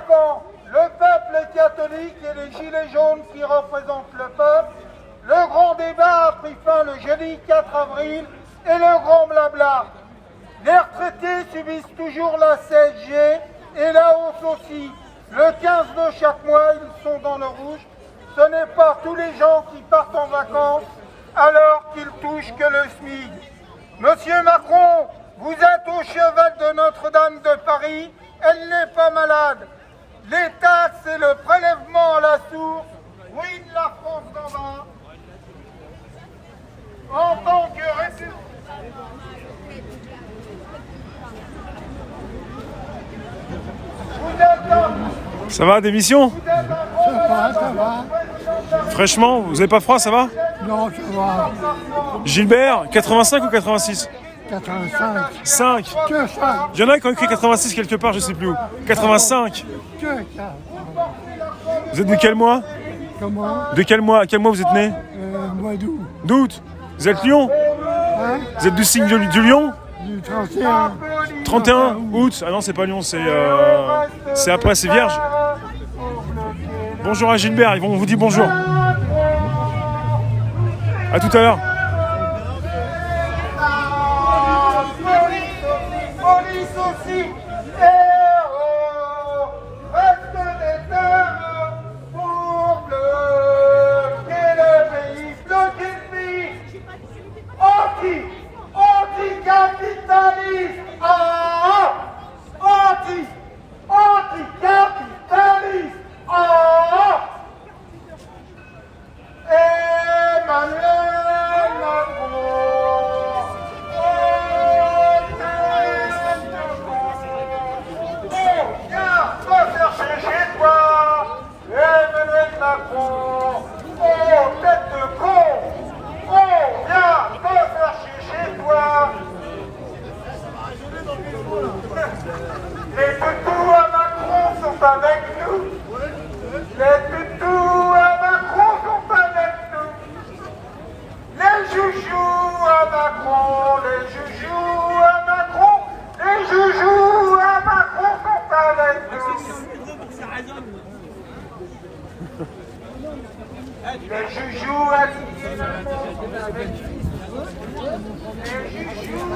quand le peuple est catholique et les gilets jaunes qui représentent le peuple. Le grand débat a pris fin le jeudi 4 avril et le grand blabla. Les retraités subissent toujours la CSG et la hausse aussi. Le 15 de chaque mois, ils sont dans le rouge. Ce n'est pas tous les gens qui partent en vacances alors qu'ils touchent que le SMIC. Monsieur Macron, vous êtes au chevet de Notre-Dame de Paris, elle n'est pas malade. Les taxes et le prélèvement à la source ruinent la France d'en bas. En tant que républicain... Ça va, démission? Ça va. Fraîchement, vous avez pas froid, ça va? Non, ça va. Gilbert, 85 ou 86? 85. 5. Que ça. Il y en a qui ont écrit 86 quelque part, je sais plus où. 85. Que ça. Vous êtes de quel mois? Comment? De quel mois? À quel mois vous êtes né? Mois d'août. D'août. Vous êtes Lion? Hein? Vous êtes du signe du Lion? Du 31. 31 août. Ah non, c'est pas Lion, c'est après, c'est Vierge. Bonjour à Gilbert, on vous dit bonjour. À tout à l'heure. Police aussi. Reste des terres pour bloquer le pays. Bloquer le pays. Anti-capitaliste. Anti-capitaliste. Emmanuel Macron. Viens te chercher chez toi, Emmanuel Macron. Oh, tête de con. Oh, viens te chercher chez toi. Les toutous à Macron sont avec nous. Les toutous à Macron sont avec nous. Les joujoux à Macron, les joujoux à Macron, les joujoux à Macron sont avec nous. Les joujoux alignés sont avec nous. Les joujoux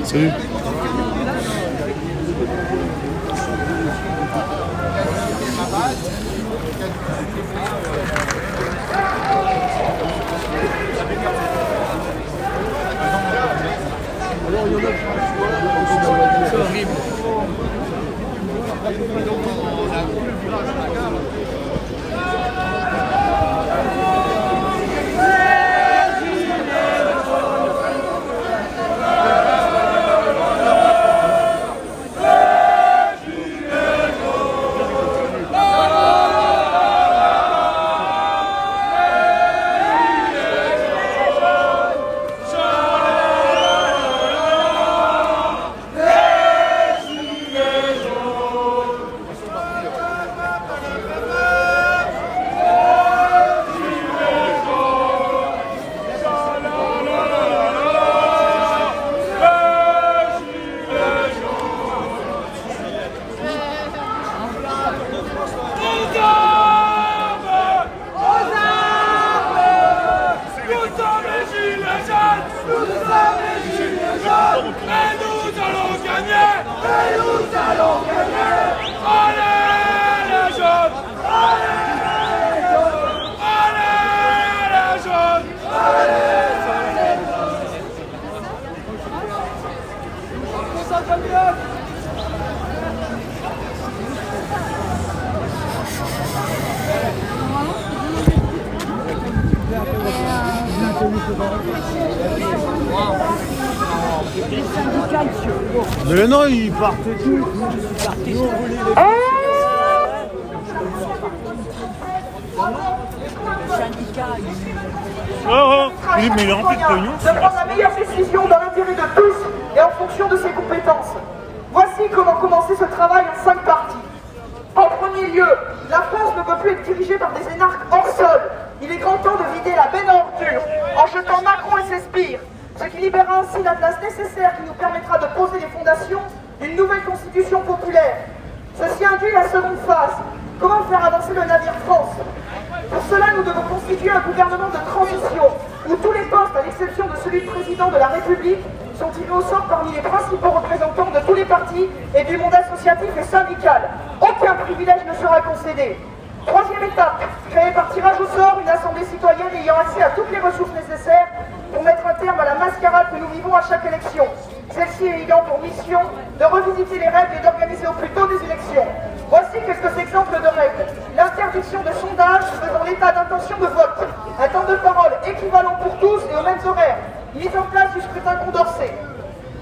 Salut. C'est horrible. Mais non, ils partaient tous. Philippe, mais il est rempli de pognon. De prendre la meilleure décision dans l'intérêt de tous et en fonction de ses compétences. Voici comment commencer ce travail en 5 parties. En premier lieu, la France ne peut plus être dirigée par des énarques hors sol. Il est grand temps de vider la benne à ordures en jetant Macron et ses sbires. Ce qui libérera ainsi la place nécessaire qui nous permettra de poser les fondations d'une nouvelle constitution populaire. Ceci induit la seconde phase. Comment faire avancer le navire France? Pour cela, nous devons constituer un gouvernement de transition où tous les postes, à l'exception de celui de président de la République, sont tirés au sort parmi les principaux représentants de tous les partis et du monde associatif et syndical. Aucun privilège ne sera concédé. Troisième étape, créer par tirage au sort une assemblée citoyenne ayant accès à toutes les ressources nécessaires pour mettre un terme à la mascarade que nous vivons à chaque élection. Celle-ci ayant pour mission de revisiter les règles et d'organiser au plus tôt des élections. Voici quelques exemples de règles. L'interdiction de sondage faisant l'état d'intention de vote. Un temps de parole équivalent pour tous et aux mêmes horaires. Mise en place du scrutin condensé.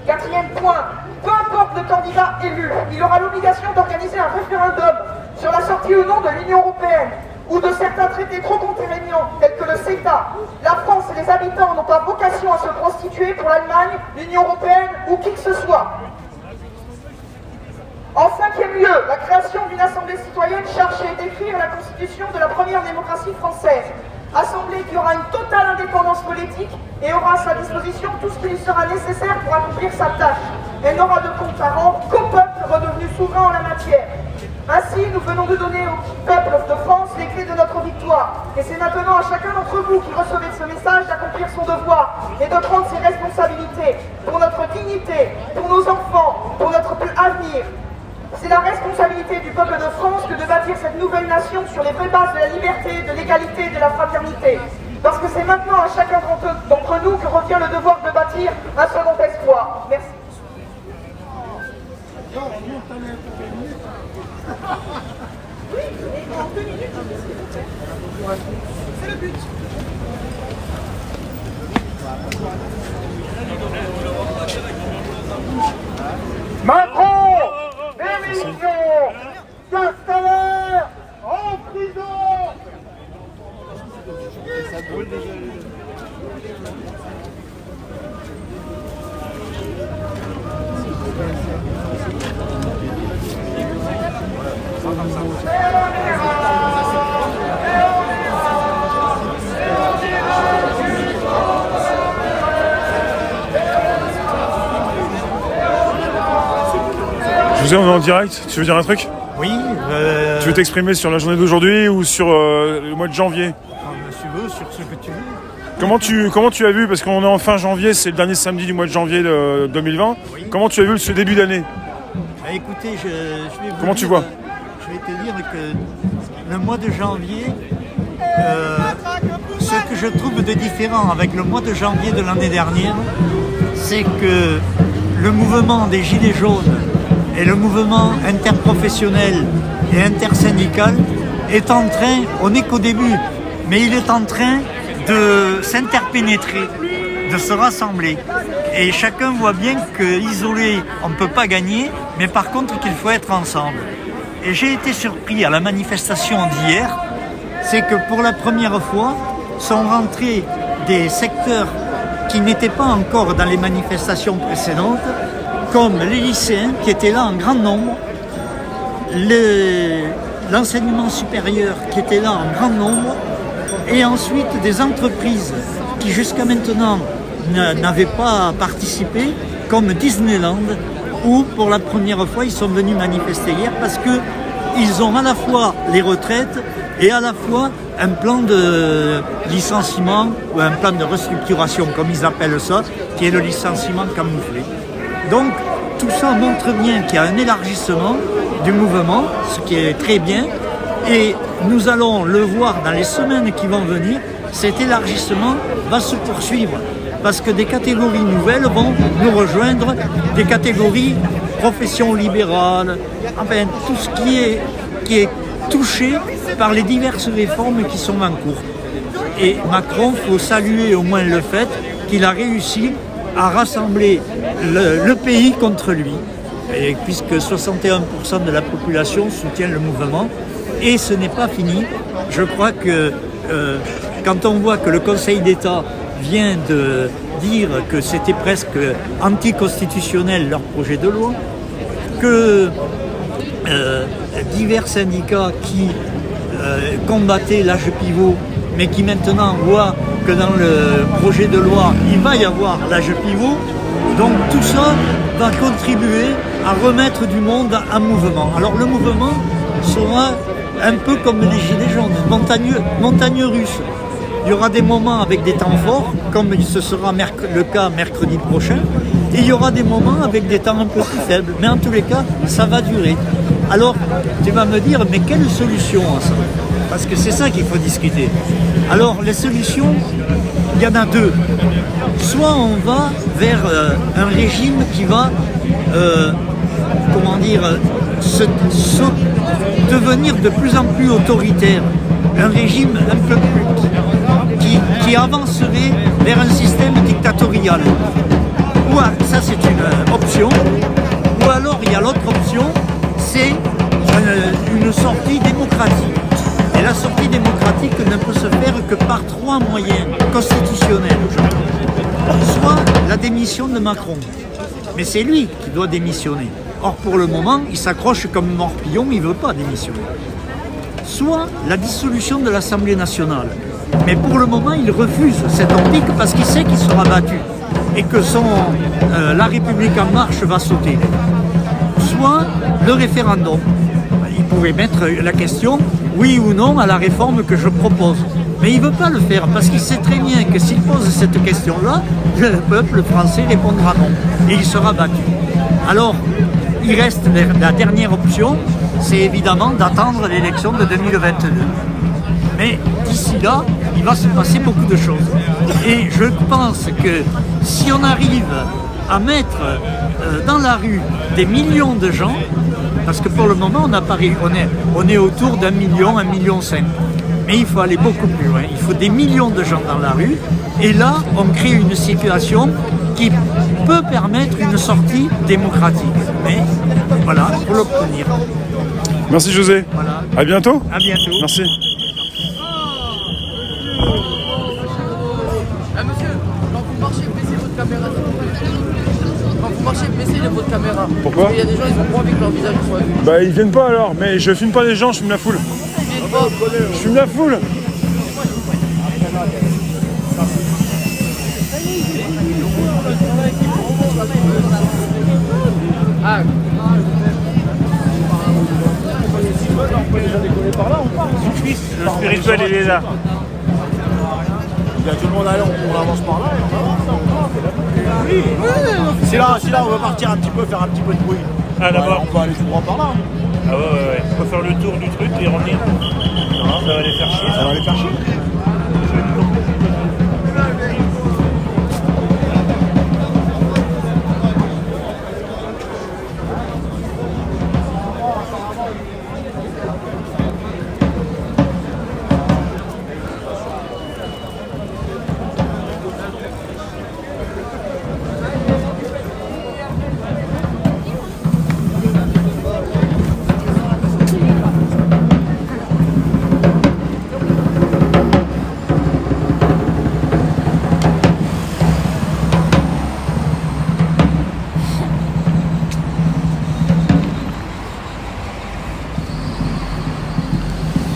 Quatrième point, peu importe le candidat élu, il aura l'obligation d'organiser un référendum sur la sortie ou non de l'Union européenne ou de certains traités trop contraignants tels que le CETA. La France et les habitants n'ont pas vocation à se prostituer pour l'Allemagne, l'Union européenne ou qui que ce soit. En cinquième lieu, la création d'une assemblée citoyenne chargée d'écrire la constitution de la première démocratie française. Assemblée qui aura une totale indépendance politique et aura à sa disposition tout ce qui lui sera nécessaire pour accomplir sa tâche. Elle n'aura de compte à rendre qu'au peuple redevenu souverain en la matière. Ainsi, nous venons de donner au peuple de France les clés de notre victoire. Et c'est maintenant à chacun d'entre vous qui recevez ce message d'accomplir son devoir et de prendre ses responsabilités pour notre dignité, pour nos enfants, pour notre avenir. C'est la responsabilité du peuple de France que de bâtir cette nouvelle nation sur les vraies bases de la liberté, de l'égalité et de la fraternité. Parce que c'est maintenant à chacun d'entre nous que revient le devoir de bâtir un second espoir. Merci. C'est le but. Macron, démission. Castaner, en prison. José, on est en direct, tu veux dire un truc? Oui. Tu veux t'exprimer sur la journée d'aujourd'hui ou sur le mois de janvier? Si tu veux, sur ce que tu veux. Comment tu as vu, parce qu'on est en fin janvier, c'est le dernier samedi du mois de janvier de 2020, Oui. comment tu as vu ce début d'année? Écoutez, je vais vous Comment dire, tu vois? Je vais te dire que le mois de janvier, ce que je trouve de différent avec le mois de janvier de l'année dernière, c'est que le mouvement des Gilets jaunes et le mouvement interprofessionnel et intersyndical est en train, on n'est qu'au début, mais il est en train de s'interpénétrer, de se rassembler. Et chacun voit bien qu'isolé, on ne peut pas gagner, mais par contre qu'il faut être ensemble. Et j'ai été surpris à la manifestation d'hier, c'est que pour la première fois, sont rentrés des secteurs qui n'étaient pas encore dans les manifestations précédentes, comme les lycéens qui étaient là en grand nombre, l'enseignement supérieur qui était là en grand nombre, et ensuite des entreprises qui jusqu'à maintenant n'avaient pas participé, comme Disneyland, où pour la première fois ils sont venus manifester hier parce qu'ils ont à la fois les retraites et à la fois un plan de licenciement ou un plan de restructuration, comme ils appellent ça, qui est le licenciement camouflé. Donc tout ça montre bien qu'il y a un élargissement du mouvement, ce qui est très bien, et nous allons le voir dans les semaines qui vont venir. Cet élargissement va se poursuivre parce que des catégories nouvelles vont nous rejoindre, des catégories professions libérales, enfin tout ce qui est touché par les diverses réformes qui sont en cours. Et Macron, il faut saluer au moins le fait qu'il a réussi à rassembler le pays contre lui, et puisque 61% de la population soutient le mouvement. Et ce n'est pas fini. Je crois que quand on voit que le Conseil d'État vient de dire que c'était presque anticonstitutionnel leur projet de loi, que divers syndicats qui combattaient l'âge pivot mais qui maintenant voit que dans le projet de loi, il va y avoir l'âge pivot. Donc tout ça va contribuer à remettre du monde en mouvement. Alors le mouvement sera un peu comme les gilets jaunes, montagne russe. Il y aura des moments avec des temps forts, comme ce sera le cas mercredi prochain, et il y aura des moments avec des temps un peu plus faibles. Mais en tous les cas, ça va durer. Alors, tu vas me dire, mais quelle solution à ça? Parce que c'est ça qu'il faut discuter. Alors, les solutions, il y en a deux. Soit on va vers un régime qui va, devenir de plus en plus autoritaire. Un régime un peu plus qui avancerait vers un système dictatorial. Ou ça c'est une option. Ou alors il y a l'autre option, c'est une sortie démocratique. Et la sortie démocratique ne peut se faire que par trois moyens constitutionnels. Soit la démission de Macron. Mais c'est lui qui doit démissionner. Or pour le moment, il s'accroche comme morpillon, il ne veut pas démissionner. Soit la dissolution de l'Assemblée nationale. Mais pour le moment, il refuse cette optique parce qu'il sait qu'il sera battu et que la République en marche va sauter. Soit le référendum. Il pourrait mettre la question, oui ou non, à la réforme que je propose. Mais il ne veut pas le faire parce qu'il sait très bien que s'il pose cette question-là, le peuple français répondra non. Et il sera battu. Alors, il reste la dernière option, c'est évidemment d'attendre l'élection de 2022. Mais d'ici là, il va se passer beaucoup de choses. Et je pense que si on arrive à mettre dans la rue des millions de gens, parce que pour le moment, on est autour d'1 million, 1,5 million. Mais il faut aller beaucoup plus loin. Il faut des millions de gens dans la rue. Et là, on crée une situation qui peut permettre une sortie démocratique. Mais voilà, il faut l'obtenir. Merci José. Voilà. À bientôt. À bientôt. Merci. Monsieur, quand vous marchez, baissez votre caméra. Quand vous marchez, baissez votre caméra. Pourquoi? Parce qu'il y a des gens, ils ont pas envie que leur visage soit vu. Bah ils viennent pas alors, mais je filme pas les gens, je filme la foule. Ils viennent pas. Je filme la foule. Ah, Le spirituel il est là. Il y a tout le monde à l'heure, on avance par là et on avance. Oui, c'est là, on va partir un petit peu, faire un petit peu de bruit. Ah d'abord. On va aller tout droit par là. Ah ouais. On peut faire le tour du truc et revenir. Non, ça va les faire chier. Ça va les faire chier.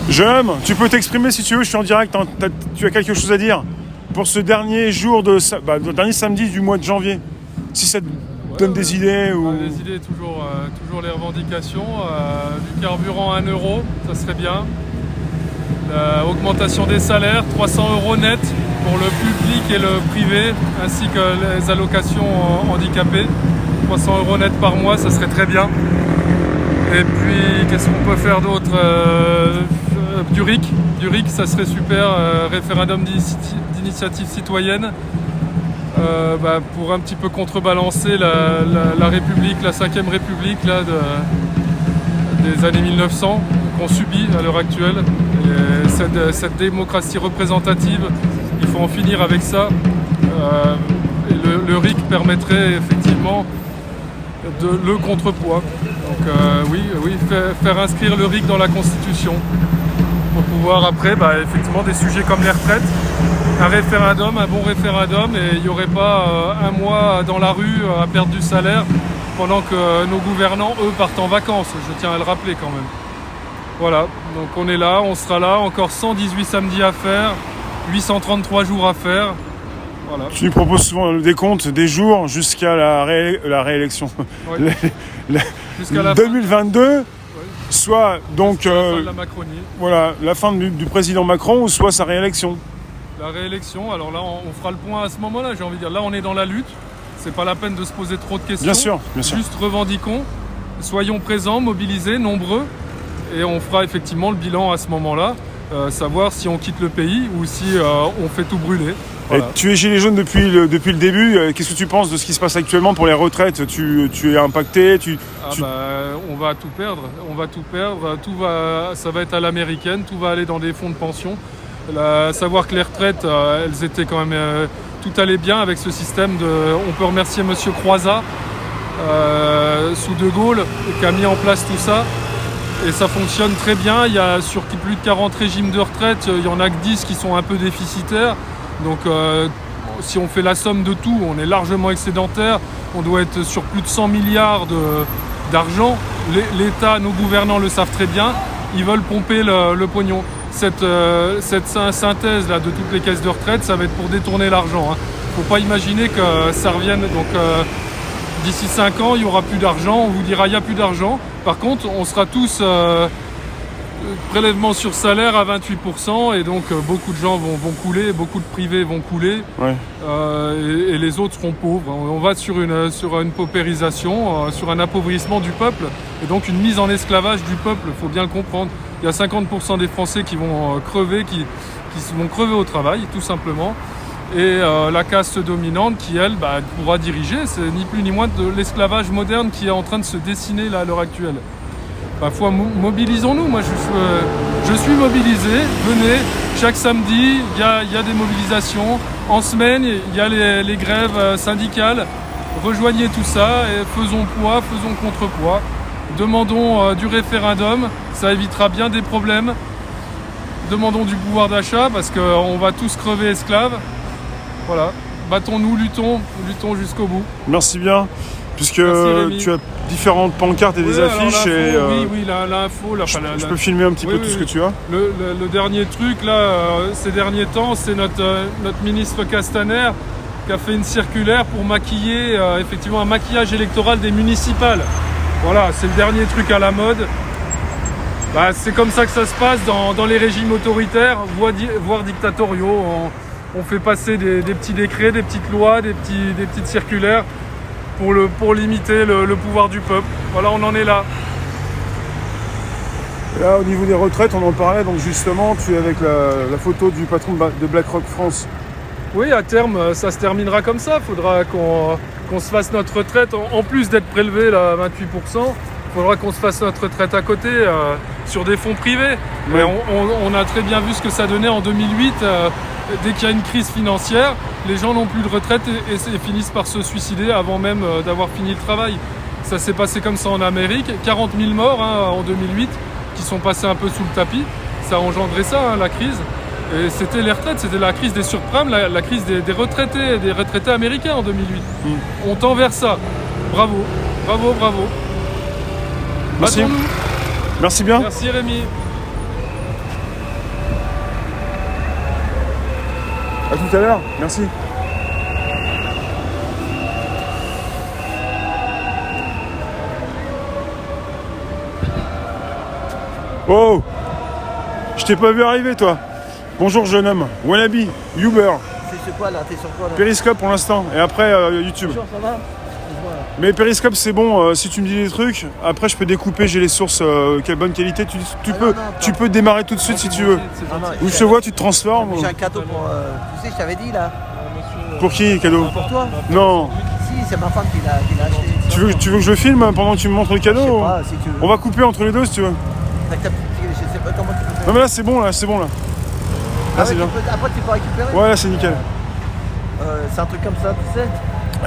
Jeune, tu peux t'exprimer si tu veux, je suis en direct, tu as quelque chose à dire pour ce dernier jour le dernier samedi du mois de janvier. Si ça te donne des idées ou... Des idées, toujours les revendications. Du carburant à 1 €, ça serait bien. Augmentation des salaires, 300 € net pour le public et le privé, ainsi que les allocations handicapées. 300 € net par mois, ça serait très bien. Et puis, qu'est-ce qu'on peut faire d'autre? Du RIC, ça serait super, référendum d'initiative citoyenne, pour un petit peu contrebalancer la République, la 5e République là, des années 1900 qu'on subit à l'heure actuelle. Et cette démocratie représentative, il faut en finir avec ça. Et le RIC permettrait effectivement le contrepoids. Donc oui, faire inscrire le RIC dans la Constitution. Pour pouvoir après, effectivement, des sujets comme les retraites, un bon référendum, et il n'y aurait pas un mois dans la rue à perdre du salaire pendant que nos gouvernants, eux, partent en vacances. Je tiens à le rappeler quand même. Voilà, donc on est là, on sera là, encore 118 samedis à faire, 833 jours à faire. Voilà. Tu nous proposes souvent le décompte des jours jusqu'à la réélection. Ouais. Jusqu'à la 2022, soit donc fin de la Macronie. voilà, la fin du président Macron ou soit sa réélection. La réélection, alors là on fera le point à ce moment-là, j'ai envie de dire. Là on est dans la lutte, c'est pas la peine de se poser trop de questions. Bien sûr, bien sûr. Juste revendiquons, soyons présents, mobilisés, nombreux, et on fera effectivement le bilan à ce moment-là, savoir si on quitte le pays ou si on fait tout brûler. Voilà. Et tu es gilet jaune depuis le début. Qu'est-ce que tu penses de ce qui se passe actuellement pour les retraites? Tu es impacté? On va tout perdre. On va tout perdre. Ça va être à l'américaine. Tout va aller dans des fonds de pension. Savoir que les retraites, elles étaient quand même. Tout allait bien avec ce système On peut remercier Monsieur Croizat sous De Gaulle qui a mis en place tout ça. Et ça fonctionne très bien. Il y a sur plus de 40 régimes de retraite, il y en a que 10 qui sont un peu déficitaires. Donc si on fait la somme de tout, on est largement excédentaire. On doit être sur plus de 100 milliards d'argent. L'État, nos gouvernants le savent très bien. Ils veulent pomper le pognon. Cette synthèse là de toutes les caisses de retraite, ça va être pour détourner l'argent. Faut pas imaginer que ça revienne. Donc d'ici 5 ans, il n'y aura plus d'argent. On vous dira il n'y a plus d'argent. Par contre, on sera tous prélèvement sur salaire à 28%, et donc beaucoup de gens vont couler, beaucoup de privés vont couler, Ouais. Et les autres seront pauvres. On va sur une paupérisation, sur un appauvrissement du peuple, et donc une mise en esclavage du peuple, il faut bien le comprendre. Il y a 50% des Français qui vont crever, qui vont crever au travail, tout simplement. Et la caste dominante qui, elle, pourra diriger. C'est ni plus ni moins de l'esclavage moderne qui est en train de se dessiner là, à l'heure actuelle. Mobilisons-nous. Moi, je suis mobilisé. Venez, chaque samedi, il y a des mobilisations. En semaine, il y a les grèves syndicales. Rejoignez tout ça et faisons poids, faisons contrepoids. Demandons du référendum, ça évitera bien des problèmes. Demandons du pouvoir d'achat parce qu'on va tous crever esclaves. Voilà, battons-nous, luttons jusqu'au bout. Merci bien, puisque Merci, tu as différentes pancartes et des affiches. L'info, je peux filmer un petit peu tout ce que tu as. Le dernier truc, là, ces derniers temps, c'est notre ministre Castaner qui a fait une circulaire pour maquiller, effectivement, un maquillage électoral des municipales. Voilà, c'est le dernier truc à la mode. C'est comme ça que ça se passe dans les régimes autoritaires, voire dictatoriaux. On fait passer des petits décrets, des petites lois, des petites circulaires pour limiter le pouvoir du peuple. Voilà, on en est là. Là, au niveau des retraites, on en parlait, donc justement, tu es avec la photo du patron de BlackRock France. Oui, à terme, ça se terminera comme ça. Il faudra qu'on se fasse notre retraite, en plus d'être prélevé là, à 28%, il faudra qu'on se fasse notre retraite à côté, sur des fonds privés. Ouais. Mais on a très bien vu ce que ça donnait en 2008. Dès qu'il y a une crise financière, les gens n'ont plus de retraite et finissent par se suicider avant même d'avoir fini le travail. Ça s'est passé comme ça en Amérique. 40 000 morts en 2008 qui sont passés un peu sous le tapis. Ça a engendré ça, la crise. Et c'était les retraites, c'était la crise des surprimes, la crise des retraités américains en 2008. On tend vers ça. Bravo, bravo, bravo. Merci. Battons-nous. Merci bien. Merci Rémi. À tout à l'heure. Merci. Oh, je t'ai pas vu arriver, toi. Bonjour, jeune homme. Wannabe, Uber. C'est quoi là? T'es sur quoi là? Périscope pour l'instant. Et après, YouTube. Bonjour, ça va? Mais Périscope, c'est bon. Si tu me dis des trucs, après, je peux découper. J'ai les sources. Quelle bonne qualité. Tu peux démarrer tout de suite si tu veux. Où je te vois, tu te transformes. J'ai un cadeau pour. Tu sais, je t'avais dit là. Pour qui, cadeau? Pour toi? Non. Si, c'est ma femme qui l'a acheté. Tu veux que je le filme pendant que tu me montres le cadeau? Je sais pas, si tu veux. On va couper entre les deux si tu veux. Je sais pas comment tu peux faire. Non mais là c'est bon là. Ah c'est ouais, bien. après tu peux récupérer. Ouais, là c'est nickel. C'est un truc comme ça, tu sais.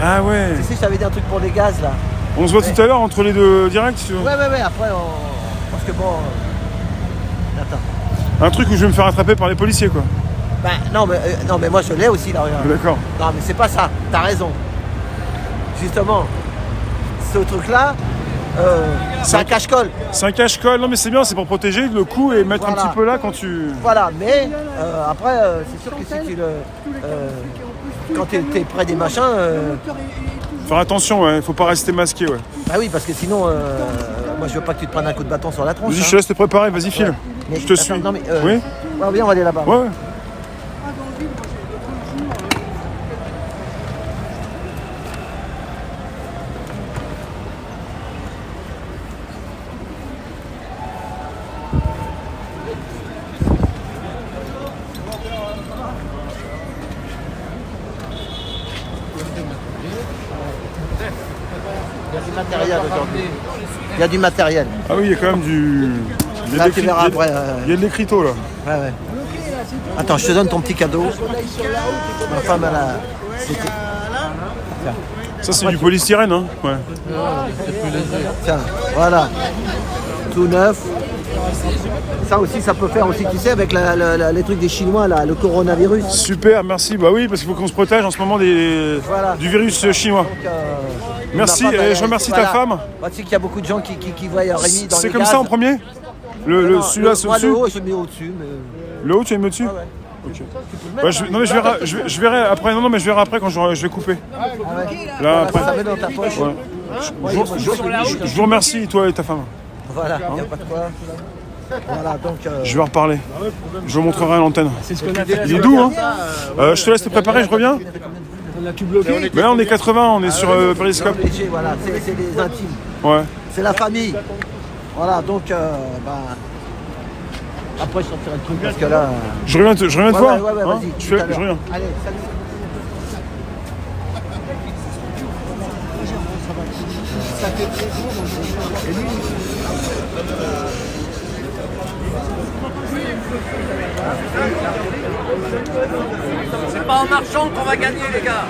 Ah ouais. Tu sais, je t'avais dit un truc pour les gaz là. On se voit tout à l'heure entre les deux directs si tu veux. Ouais, après parce que bon. Attends. Un truc où je vais me faire attraper par les policiers quoi. Non mais moi je l'ai aussi là, regarde. D'accord. Non mais c'est pas ça, t'as raison. Justement, ce truc là, c'est un cache-colle. C'est un cache-colle, non mais c'est bien, c'est pour protéger le cou et mettre Voilà. un petit peu là quand tu... Voilà, mais après, c'est sûr que si tu le. Quand tu es près des machins. Faire attention, ouais, faut pas rester masqué, ouais. Bah oui, parce que sinon, moi je veux pas que tu te prennes un coup de bâton sur la tronche. Vas-y, hein. je te laisse te préparer, vas-y, file. Mais Je te attends, suis. non, mais, Oui. Ouais, viens, on va aller là-bas. Ouais, ouais. Il y a du matériel aujourd'hui. Il y a du matériel. Ah oui, il y a quand même du... Il y a Là, de tu l'écrit- verras il y a- après. Il y a de l'écriteau, là. Ouais, ouais. Attends, je te donne ton petit cadeau. Ma femme, elle a. C'était. Ça, c'est du polystyrène, hein. Ouais. Tiens, voilà. Tout neuf. Ça aussi, ça peut faire aussi, tu sais, avec les trucs des Chinois, là, le coronavirus. Super, merci. Bah oui, parce qu'il faut qu'on se protège en ce moment Voilà. du virus chinois. Donc, Merci, ma femme, et je remercie ta femme. Bah, tu sais qu'il y a beaucoup de gens qui voient Rémi dans C'est les comme gaz. ça en premier Non, Celui-là, moi, dessus le haut, je le mets au-dessus. Mais... Le haut, tu les mets dessus Ah ouais. Ok. Ouais, non, mais je verrai après. Non, mais je verrai après quand je vais couper. Ah ouais. Là, Voilà, après. ça met dans ta poche. Ouais. Moi, Je vous remercie, toi et ta femme. Voilà, il n'y a pas de quoi. Voilà, donc. Je vais en reparler. Je vous montrerai à l'antenne. Il est doux, hein je te laisse te préparer, je reviens. Mais là, on est 80, on est sur Periscope. Léger, voilà, c'est les intimes. Ouais. C'est la famille. Voilà, donc. Après, je sortirai le truc parce que là. Je reviens te voir. Ouais, hein vas-y. je tout à l'heure. reviens. Allez, salut. C'est pas en marchant qu'on va gagner, les gars.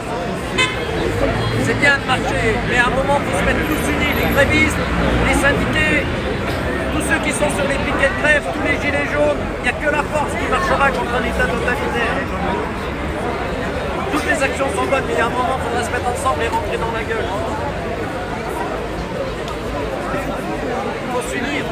C'est bien de marcher, mais à un moment, il faut se mettre tous unis, les grévistes, les syndiqués, tous ceux qui sont sur les piquets de grève, tous les gilets jaunes. Il n'y a que la force qui marchera contre un État totalitaire. Toutes les actions sont bonnes, mais il y a un moment, il faudra se mettre ensemble et rentrer dans la gueule. Il faut s'unir.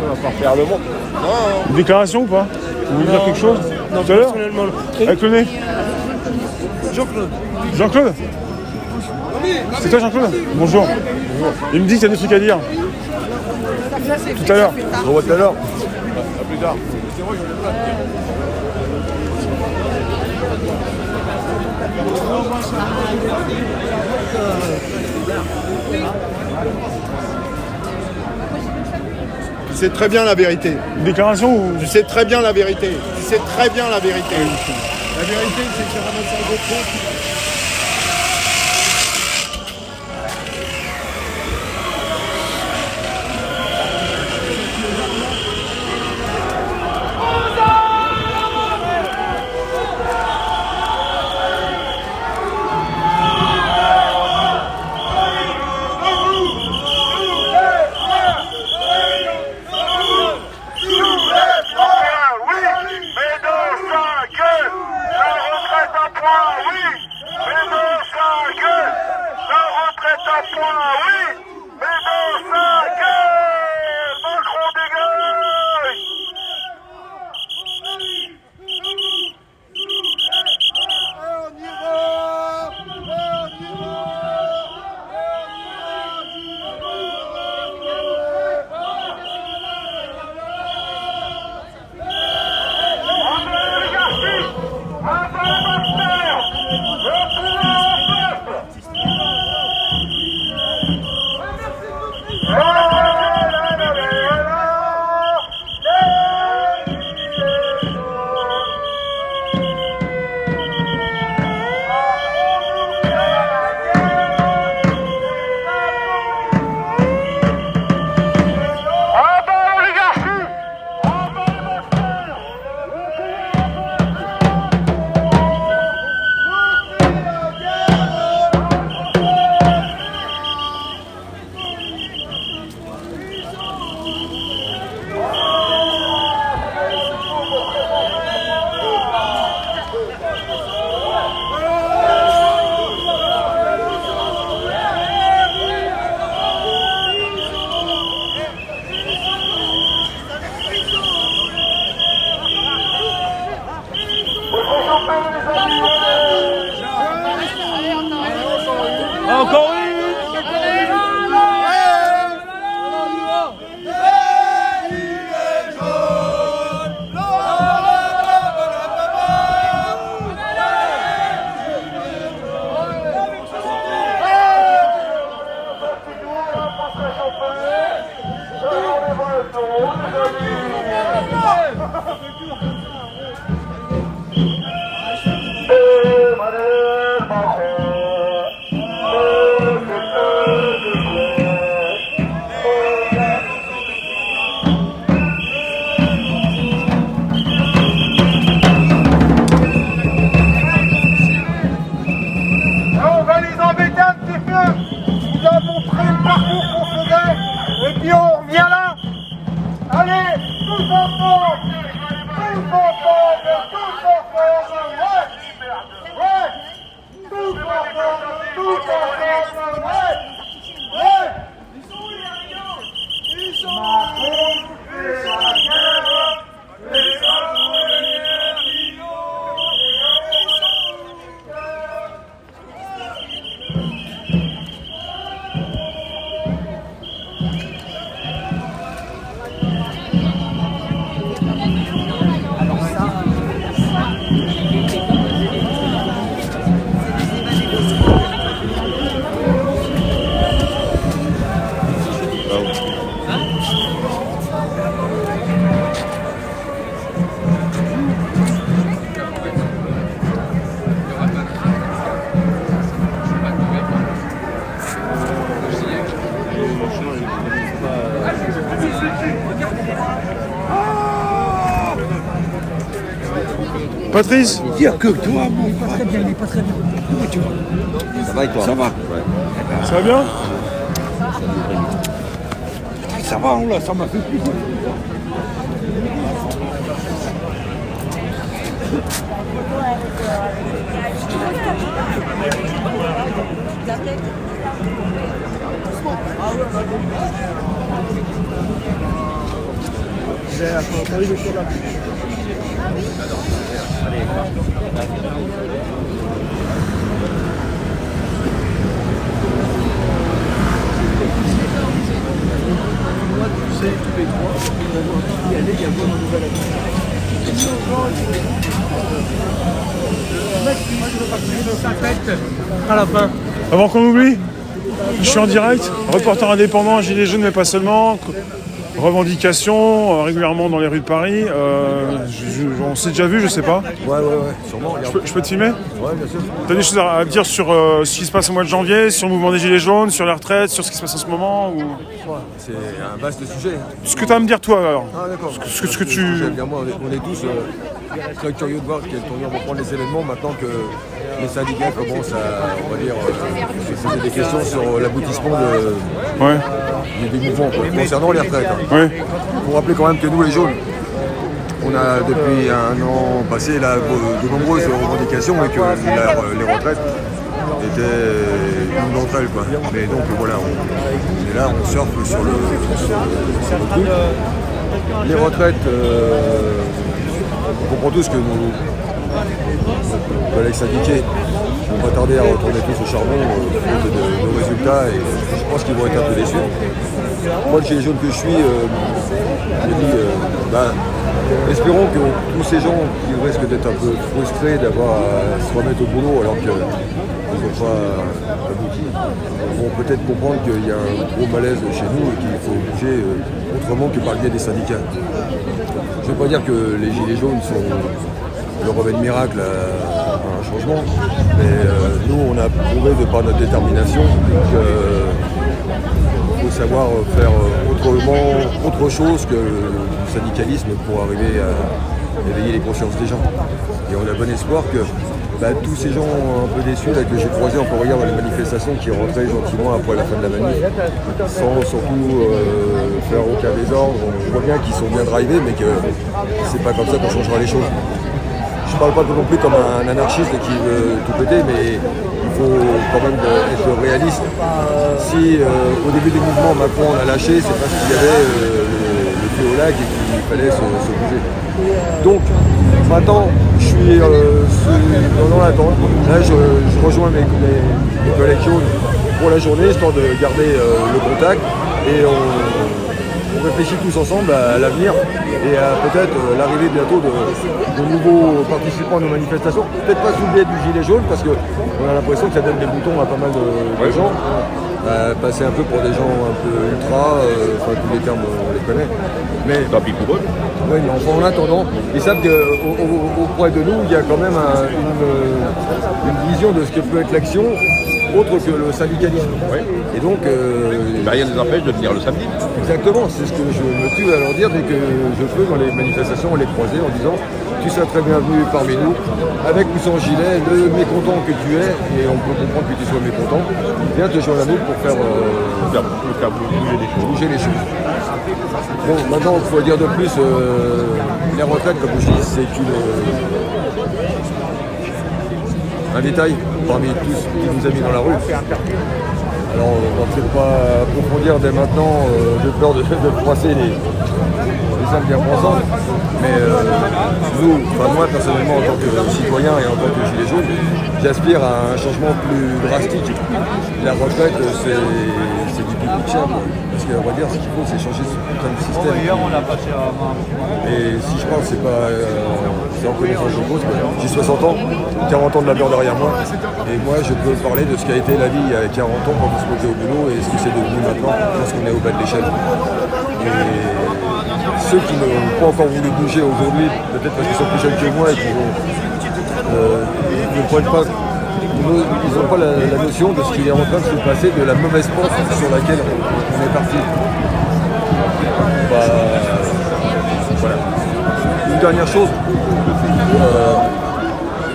On va pas faire le monde. Une déclaration ou pas Vous voulez dire quelque chose tout à l'heure avec le nez Jean-Claude. Jean-Claude C'est toi Jean-Claude Bonjour. Il me dit qu'il y a des trucs à dire. Tout à l'heure. On se voit tout à l'heure. À plus tard. Tu sais très bien la vérité. Une déclaration ou... Tu sais très bien la vérité. Tu sais très bien la vérité. La vérité, c'est que ça ramasse un gros trou. Oui, mais dans 5 ans, la retraite à point, oui. Encore une. On va les embêter un petit peu. Vous a montré le parcours qu'on faisait. Et puis on revient là. Allez, tous ensemble. Tous ensemble. Tous ensemble. Ouais. Ouais. Tous ensemble. Tous ensemble. Ouais. Ouais. Ils sont où les riants? Ils sont Macron, c'est la guerre. Les hommes et les Patrice. Dire que toi, mon frère. Très bien, il est pas très bien. Comment tu vas? Ça va et toi? Ça va. Ça va bien? Ça va, on l'a, ça m'a fait plaisir. À la fin. Avant qu'on oublie, je suis en direct, reporter indépendant, gilets jaunes mais pas seulement, revendications régulièrement dans les rues de Paris. On s'est déjà vu, je sais pas. Ouais, sûrement. Je peux te filmer? Ouais, bien sûr. T'as des choses à dire sur ce qui se passe au mois de janvier, sur le mouvement des gilets jaunes, sur les retraites, sur ce qui se passe en ce moment ou... C'est un vaste sujet. Ce que tu as à me dire toi alors. Ah d'accord. Ce que tu... Évidemment, on est tous très curieux de voir quelle tournure vont prendre les événements maintenant que les syndicats commencent à, on va dire, se poser des questions sur l'aboutissement des mouvements concernant les retraites. Ouais. Pour rappeler quand même que nous les jaunes, on a depuis un an passé là, de nombreuses revendications et que les retraites étaient une d'entre elles. Quoi. Mais donc voilà, on est là, on surfe sur le truc. Les retraites, on comprend tous que nos collègues syndiqués vont pas tarder à retourner tous au charbon faute de nos résultats et je pense qu'ils vont être un peu déçus. Moi, le gilet jaune que je suis, je dis, espérons que tous ces gens qui risquent d'être un peu frustrés d'avoir à se remettre au boulot alors qu'ils n'ont pas abouti, vont peut-être comprendre qu'il y a un gros malaise chez nous et qu'il faut bouger autrement que par le biais des syndicats. Je ne veux pas dire que les gilets jaunes sont le remède miracle à un changement, mais nous on a prouvé de par notre détermination qu'il faut savoir faire autre chose que le syndicalisme pour arriver à éveiller les consciences des gens. Et on a bon espoir que tous ces gens un peu déçus là, que j'ai croisés encore hier dans les manifestations qui rentraient gentiment après la fin de la manif, sans surtout faire aucun désordre, on voit bien qu'ils sont bien drivés mais que c'est pas comme ça qu'on changera les choses. Je ne parle pas non plus comme un anarchiste qui veut tout péter, mais il faut quand même être réaliste. Si au début des mouvements Macron l'a lâché, c'est parce qu'il y avait le feu au lac et qu'il fallait se bouger. Donc maintenant, je suis dans l'attente. Là, je rejoins mes collègues jaunes pour la journée, histoire de garder le contact. Et on réfléchit tous ensemble à l'avenir et à peut-être l'arrivée bientôt de nouveaux participants à nos manifestations. Peut-être pas sous le biais du gilet jaune, parce qu'on a l'impression que ça donne des boutons à pas mal de gens. Passer un peu pour des gens un peu ultra, enfin tous les termes on les connaît. Mais tant pis pour eux. Oui, mais enfin, en attendant, ils savent qu'auprès de nous, il y a quand même une vision de ce que peut être l'action, autre que le syndicalisme. Ouais. Et donc... rien ne nous empêche de venir le samedi. Exactement, c'est ce que je me tue à leur dire dès que je peux dans les manifestations, les croiser en disant tu seras très bienvenu parmi nous, avec ou sans gilet, le mécontent que tu es, et on peut comprendre que tu sois mécontent, viens te joindre à nous pour faire bouger les choses. Bon, maintenant, il faut dire de plus, les retraites, comme je dis, c'est un détail parmi tous ce qui nous a mis dans la rue. Alors on va peut-être pas approfondir dès maintenant de peur de froisser les âmes bien pensantes, mais nous, enfin moi personnellement en tant que citoyen et en tant que gilet jaune, j'aspire à un changement plus drastique. La retraite c'est du pipi de chien, parce qu'on va dire ce qu'il faut c'est changer ce putain de système. Et si je parle c'est pas c'est en connaissance de cause, j'ai 60 ans, 40 ans de labeur derrière moi, et moi je peux parler de ce qu'a été la vie il y a 40 ans quand on se mettait au boulot et ce que c'est devenu maintenant lorsqu'on est au bas de l'échelle. Et ceux qui n'ont pas encore voulu bouger aujourd'hui, peut-être parce qu'ils sont plus jeunes que moi et qu'ils ne prennent pas, ils n'ont pas la notion de ce qui est en train de se passer, de la mauvaise pente sur laquelle on est parti. Voilà. Une dernière chose,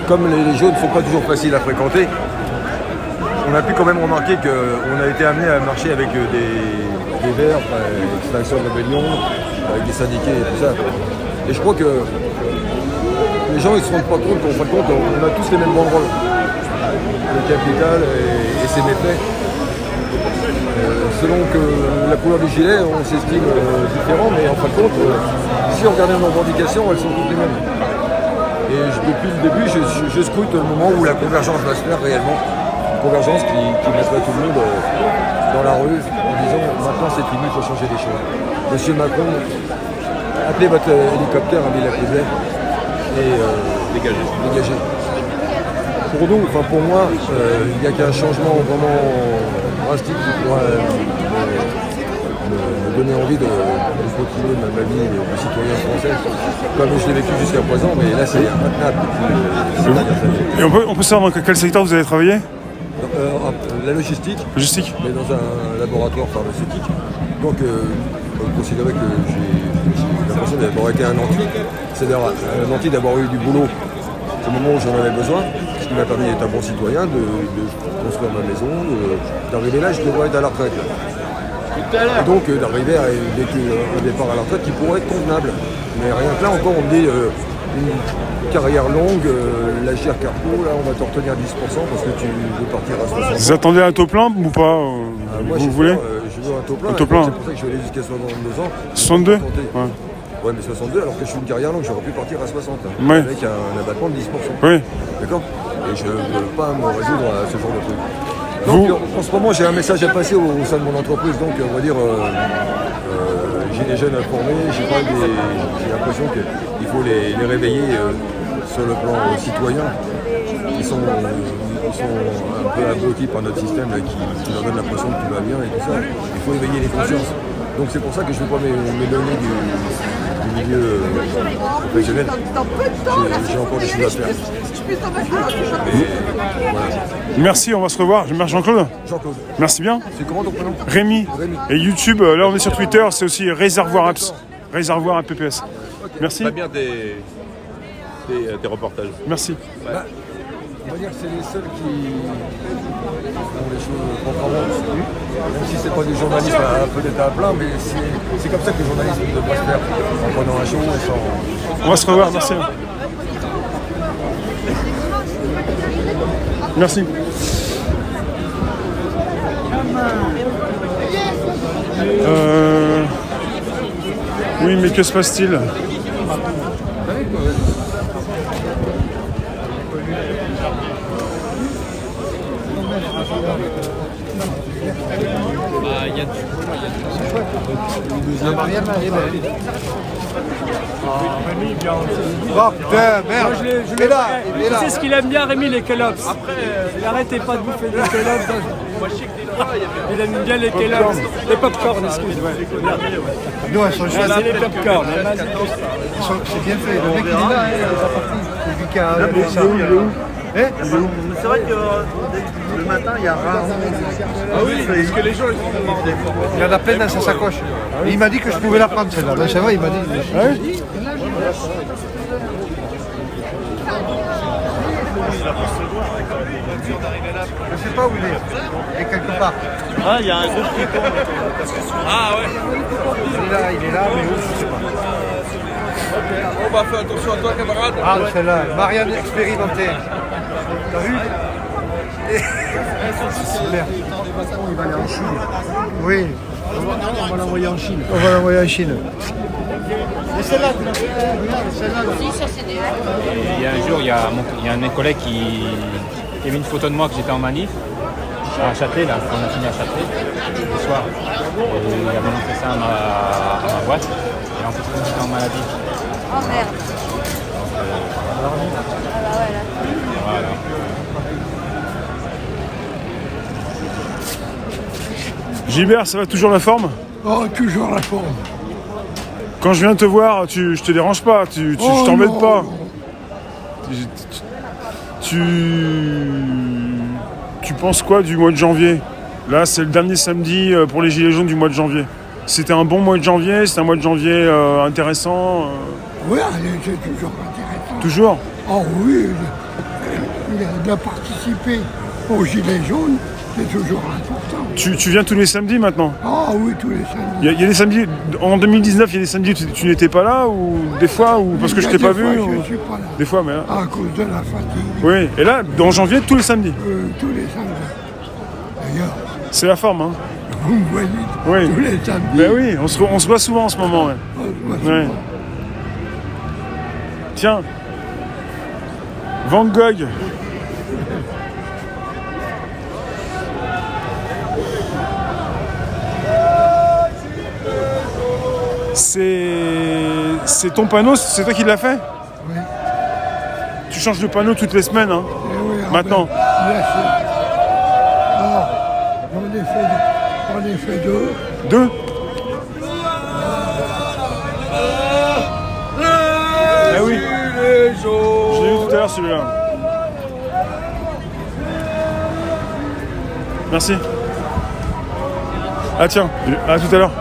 comme les jaunes ne sont pas toujours faciles à fréquenter, on a pu quand même remarquer qu'on a été amené à marcher avec des verts, Extinction Rebellion, avec des syndiqués et tout ça. Et je crois que les gens ils se rendent pas compte qu'en fin de compte on a tous les mêmes banderoles. Le capital et ses méfaits. Selon que la couleur du gilet, on s'estime différent, mais en fin de compte, si on regarde nos revendications, elles sont toutes les mêmes. Et depuis le début, je scrute le moment où la convergence va se faire réellement. Une convergence qui mettrait tout le monde dans la rue en disant maintenant c'est fini, il faut changer des choses. Monsieur Macron, appelez votre hélicoptère à Villacouset et dégagez. Pour nous, enfin pour moi, il n'y a qu'un changement vraiment drastique qui pourra me donner envie de continuer ma vie de citoyen français comme je l'ai vécu jusqu'à présent, mais là c'est intenable depuis ces dernières années. Et on peut savoir dans quel secteur vous avez travaillé? La logistique, mais dans un laboratoire pharmaceutique. Donc on considérait que j'ai l'impression d'avoir été un nanti, c'est-à-dire un nanti d'avoir eu du boulot au moment où j'en avais besoin, ce qui m'a permis d'être un bon citoyen, de construire ma maison, d'arriver là, je devrais être à la retraite. Et donc d'arriver à un départ à la retraite qui pourrait être convenable. Mais rien que là encore, on me dit une carrière longue, la GIR Carco, là on va te retenir 10% parce que tu veux partir à 60 ans. Vous attendez un taux plein ou pas moi, vous voulez je veux un taux plein. C'est pour ça que je vais aller jusqu'à 62 ans. 62 Ouais, mais 62 alors que je suis une carrière longue, j'aurais pu partir à 60 ouais. Avec un abattement de 10%. Oui. D'accord. Et je ne veux pas me résoudre à ce genre de truc. Donc en ce moment j'ai un message à passer au sein de mon entreprise, donc on va dire j'ai des jeunes à former, j'ai l'impression qu'il faut les réveiller sur le plan citoyen. Ils sont un peu abrutis par notre système là, qui leur donne l'impression que tout va bien et tout ça. Il faut éveiller les consciences. Donc c'est pour ça que je ne veux pas m'éloigner du milieu professionnel. J'ai encore des choses à faire. Voilà. Merci, on va se revoir. Merci Jean-Claude. Jean-Claude. Merci bien. C'est comment ton prénom? Rémi. Et YouTube, là on est sur Twitter, c'est aussi Réservoir Apps. Réservoir APPS. Merci. Très bien tes reportages. Merci. On va dire que c'est les seuls qui font les choses proprement. Même si c'est pas du journalisme peut-être à plein, mais c'est comme ça que le journalisme devrait se faire. En prenant un show et sans... On va se revoir, merci. Merci. Oui, mais que se passe-t-il? Oh putain, merde. Il est là, il est là. Tu sais ce qu'il aime bien, Rémi, les Kellogg's. Il arrêtait pas de bouffer des Kellogg's. Il aime bien les Kellogg's. Les popcorn, excuse-moi. Non, elles sont C'est les popcorn. C'est bien fait. Le mec, il est là, il est parti. Celui qui a fait ça. C'est vrai que le matin, il y a rarement. Ah oui, parce que les gens, il en a plein dans sa sacoche. Et il m'a dit que je pouvais la prendre celle-là. Ben, c'est vrai, il m'a dit. Je sais pas où il est. Il est quelque part. Ah, il y a un groupe qui tourne. Ah ouais. Il est là, mais où, je sais pas. On va faire attention à toi, camarade. Ah, celle-là, Marianne expérimentée. T'as vu? Merde. Il va aller en Chine. Oui. On va l'envoyer en Chine. On va l'envoyer en Chine. Et celle-là, tu l'as fait? Regarde, celle-là. Il y a un jour, il y a un de mes collègues qui a mis une photo de moi que j'étais en manif à Châtelet, là, on a fini à Châtelet le soir. Et il avait montré ça à ma boîte. Et en fait, j'étais en maladie. Oh merde. Voilà. Gilbert, ça va toujours la forme? Oh, toujours la forme. Quand je viens te voir, je te dérange pas, je t'embête pas. Tu penses quoi du mois de janvier? Là, c'est le dernier samedi pour les Gilets jaunes du mois de janvier. C'était un bon mois de janvier, c'était un mois de janvier intéressant. Oui, c'est toujours intéressant. Toujours? Oh oui, de participer aux Gilets jaunes, c'est toujours important. Tu viens tous les samedis maintenant? Ah oui, tous les samedis. Il y a des samedis, en 2019, il y a des samedis où tu n'étais pas là, ou des fois, ou parce que je t'ai pas vu? Je ne suis pas là. Des fois, mais... À cause de la fatigue. Oui, et là, en janvier, tous les samedis? Tous les samedis. D'ailleurs, c'est la forme, hein? Vous me voyez oui. Tous les samedis. Ben oui, on se voit souvent en ce moment. Ouais. On se voit souvent. Tiens, Van Gogh. C'est ton panneau, c'est toi qui l'as fait? Oui. Tu changes de panneau toutes les semaines, hein? Oui, maintenant. J'en ai fait deux. Deux? Ah oui. Je l'ai vu tout à l'heure celui-là. Merci. Ah tiens, à tout à l'heure.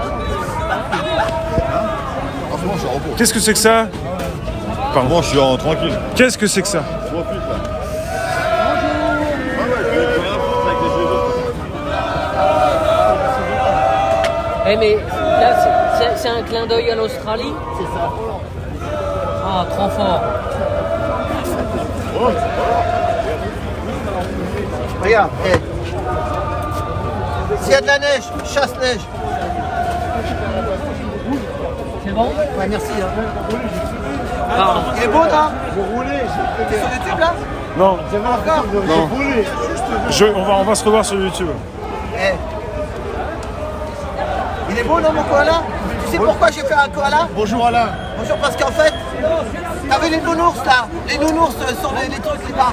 Qu'est-ce que c'est que ça? Pardon, je suis en tranquille. Qu'est-ce que c'est que ça? Eh mais là c'est un clin d'œil à l'Australie? C'est ça. Ah, trop fort. Regarde, s'il y a de la neige, chasse-neige. C'est bon? Ouais, merci. Ah, il est beau, là? Vous roulez. T'es sur YouTube, là? Non. C'est bon encore? Non. On va se revoir sur YouTube. Il est beau, non, mon koala? Tu sais pourquoi j'ai fait un koala? Bonjour Alain. Bonjour, parce qu'en fait, t'as vu les nounours, là? Les nounours sont les trucs, les bas.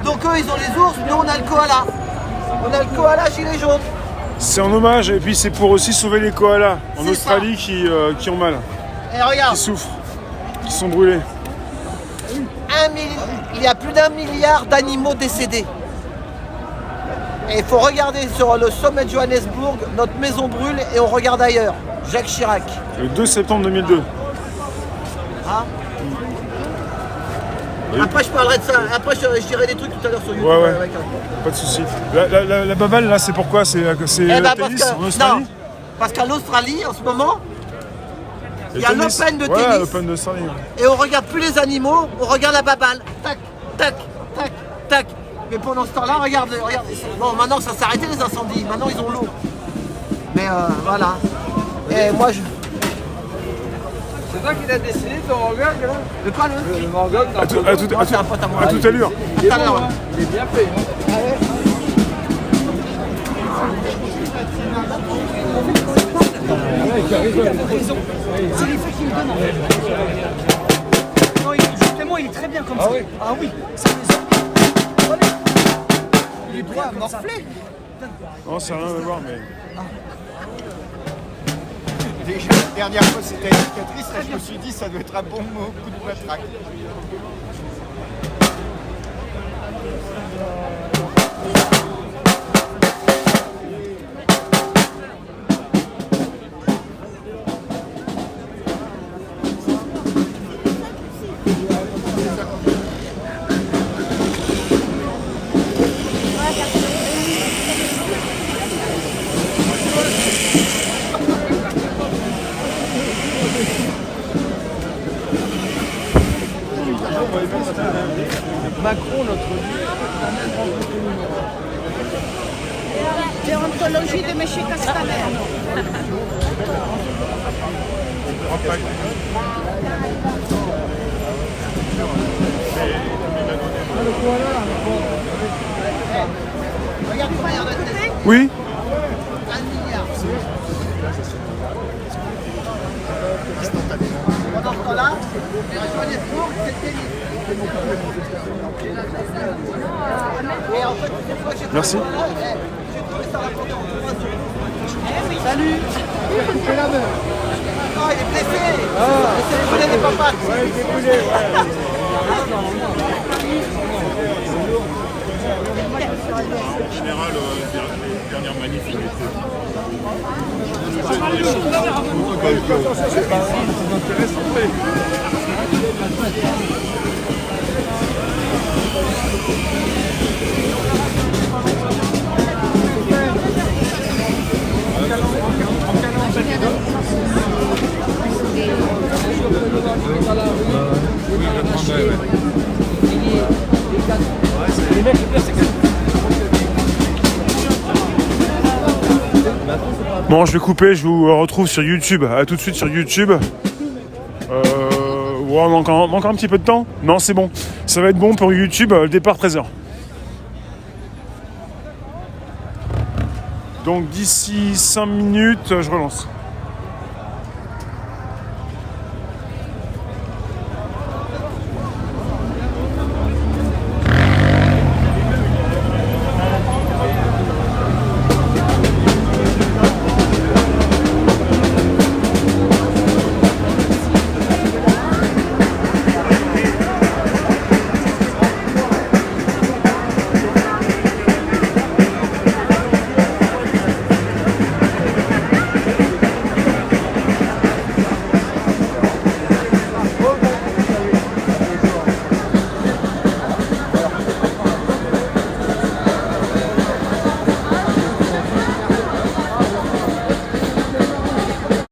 Donc eux, ils ont les ours, nous, on a le koala. On a le koala gilet jaune. C'est en hommage, et puis c'est pour aussi sauver les koalas en Australie qui ont mal. Et regarde. Qui souffrent, qui sont brûlés. Il y a plus d'1 milliard d'animaux décédés. Et il faut regarder sur le sommet de Johannesburg, notre maison brûle et on regarde ailleurs. Jacques Chirac. Le 2 septembre 2002. Hein? Après je parlerai de ça, après je dirai des trucs tout à l'heure sur YouTube. Ouais. Pas de soucis. La baballe là, c'est pourquoi? C'est tennis en Australie? Non, parce qu'en Australie en ce moment, il y a l'Open de tennis. Ouais, l'Open d'Australie. Et on regarde plus les animaux, on regarde la baballe. Tac, tac, tac, tac. Mais pendant ce temps-là, regarde. Bon, maintenant ça s'est arrêté les incendies, maintenant ils ont l'eau. Mais voilà. Et moi je. C'est toi qui l'as dessiné ton Van Gogh là? De quoi le Van Gogh dans à tout à l'heure. Il est bon, hein. Il est bien fait. Hein. raison. C'est l'effet qu'il me donne en fait. Non, justement, il est très bien comme ça. Ah oui, ça me les il est bien morflé. Non, ça n'a rien à voir, mais. Déjà, la dernière fois, c'était une cicatrice. Là, je me suis dit, ça doit être un bon coup de matraque. Macron, notre Déontologie de M. Castaner. Oui. Merci. Salut. C'est la meuf. Oh, il est blessé. Il s'est brûlé les papates. Ouais, il s'est brûlé, En général, les dernières manifs, il Bon, je vais couper, je vous retrouve sur YouTube. A tout de suite sur YouTube. Ouais, encore un petit peu de temps. Non, c'est bon. Ça va être bon pour YouTube, le départ 13h. Donc d'ici 5 minutes, je relance.